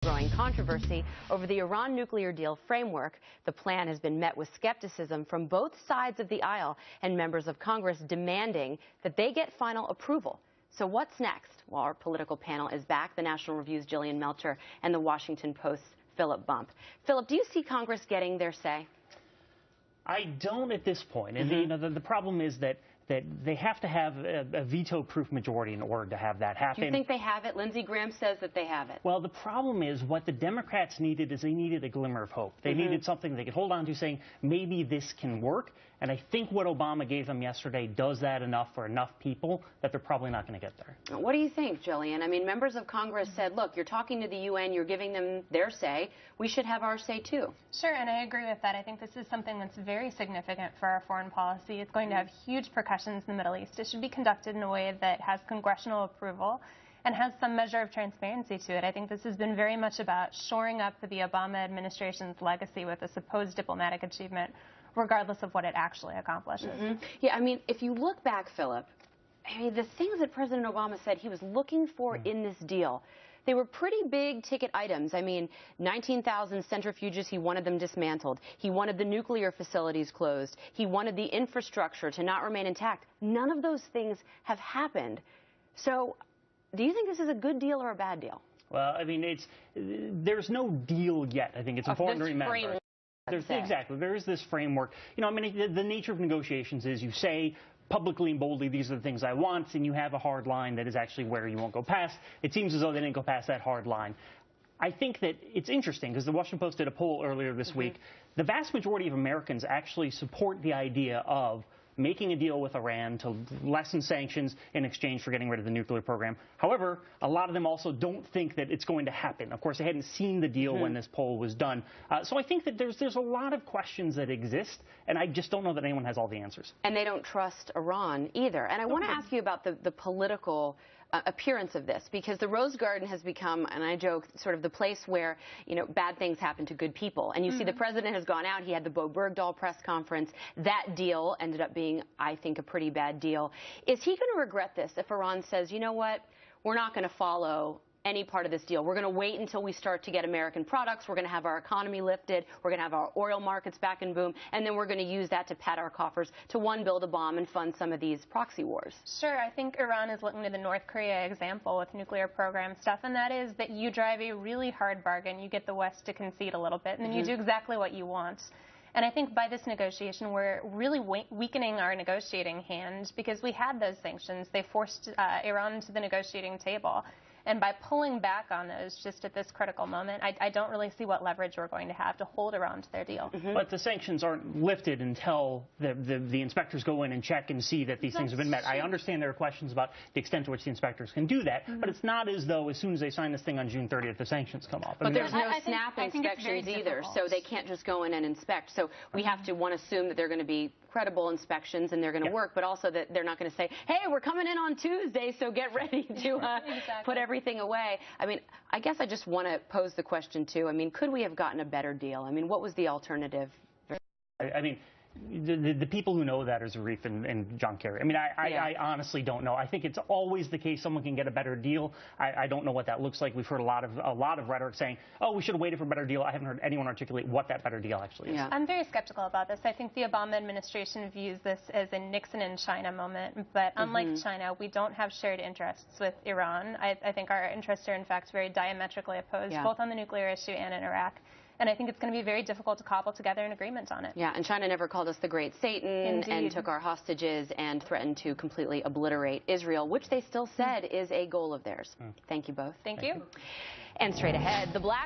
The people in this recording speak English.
Growing controversy over the Iran nuclear deal framework. The plan has been met with skepticism from both sides of the aisle and members of Congress demanding that they get final approval. So what's next? Well, our political panel is back. The National Review's Jillian Melcher and the Washington Post's Philip Bump. Philip, do you see Congress getting their say? I don't at this point. And the problem is that they have to have a veto-proof majority in order to have that happen. Do you think they have it? Lindsey Graham says that they have it. Well, the problem is what the Democrats needed is they needed a glimmer of hope. They needed something they could hold on to saying, maybe this can work. And I think what Obama gave them yesterday does that enough for enough people that they're probably not going to get there. What do you think, Jillian? I mean, members of Congress said, look, you're talking to the UN, you're giving them their say. We should have our say, too. Sure, and I agree with that. I think this is something that's very significant for our foreign policy. It's going to have huge repercussions in the Middle East. It should be conducted in a way that has congressional approval and has some measure of transparency to it. I think this has been very much about shoring up the Obama administration's legacy with a supposed diplomatic achievement, regardless of what it actually accomplishes. Yeah, I mean, if you look back, Philip, I mean, the things that President Obama said he was looking for in this deal, they were pretty big ticket items. I mean, 19,000 centrifuges, he wanted them dismantled. He wanted the nuclear facilities closed. He wanted the infrastructure to not remain intact. None of those things have happened. So do you think this is a good deal or a bad deal? Well, I mean, there's no deal yet. I think it's important to remember. Exactly. There is this framework. You know, I mean, the nature of negotiations is you say publicly and boldly, these are the things I want, and you have a hard line that is actually where you won't go past. It seems as though they didn't go past that hard line. I think that it's interesting because the Washington Post did a poll earlier this week. The vast majority of Americans actually support the idea of making a deal with Iran to lessen sanctions in exchange for getting rid of the nuclear program. However, a lot of them also don't think that it's going to happen. Of course, they hadn't seen the deal when this poll was done. So I think that there's a lot of questions that exist, and I just don't know that anyone has all the answers. And they don't trust Iran either. And I want to ask you about the political appearance of this, because the Rose Garden has become, and I joke, sort of the place where, you know, bad things happen to good people. And you see the president has gone out. He had the Bo Bergdahl press conference. That deal ended up being, I think, a pretty bad deal. Is he going to regret this if Iran says, you know what, we're not going to follow any part of this deal. We're going to wait until we start to get American products. We're going to have our economy lifted. We're going to have our oil markets back in boom. And then we're going to use that to pad our coffers to, one, build a bomb and fund some of these proxy wars. Sure. I think Iran is looking to the North Korea example with nuclear program stuff, and that is that you drive a really hard bargain. You get the West to concede a little bit, and then you do exactly what you want. And I think by this negotiation, we're really weakening our negotiating hand because we had those sanctions. They forced Iran to the negotiating table. And by pulling back on those just at this critical moment, I don't really see what leverage we're going to have to hold Iran to their deal. But the sanctions aren't lifted until the inspectors go in and check and see that these things have been met. I understand there are questions about the extent to which the inspectors can do that, but it's not as though as soon as they sign this thing on June 30th, the sanctions come off. But there's no snap inspections either, so they can't just go in and inspect. So we have to, one, assume that they're going to be credible inspections and they're going to work, but also that they're not going to say, hey, we're coming in on Tuesday, so get ready to put everything away. I mean, I guess I just want to pose the question, too. I mean, could we have gotten a better deal? I mean, what was the alternative? I mean, the people who know that is Zarif and John Kerry. I mean, I honestly don't know. I think it's always the case someone can get a better deal. I don't know what that looks like. We've heard a lot of rhetoric saying, oh, we should have waited for a better deal. I haven't heard anyone articulate what that better deal actually is. I'm very skeptical about this. I think the Obama administration views this as a Nixon and China moment, but unlike China, we don't have shared interests with Iran. I think our interests are, in fact, very diametrically opposed, both on the nuclear issue and in Iraq. And I think it's going to be very difficult to cobble together an agreement on it. Yeah, and China never called us the Great Satan and took our hostages and threatened to completely obliterate Israel, which they still said is a goal of theirs. Thank you both. Thank you. And straight ahead, the black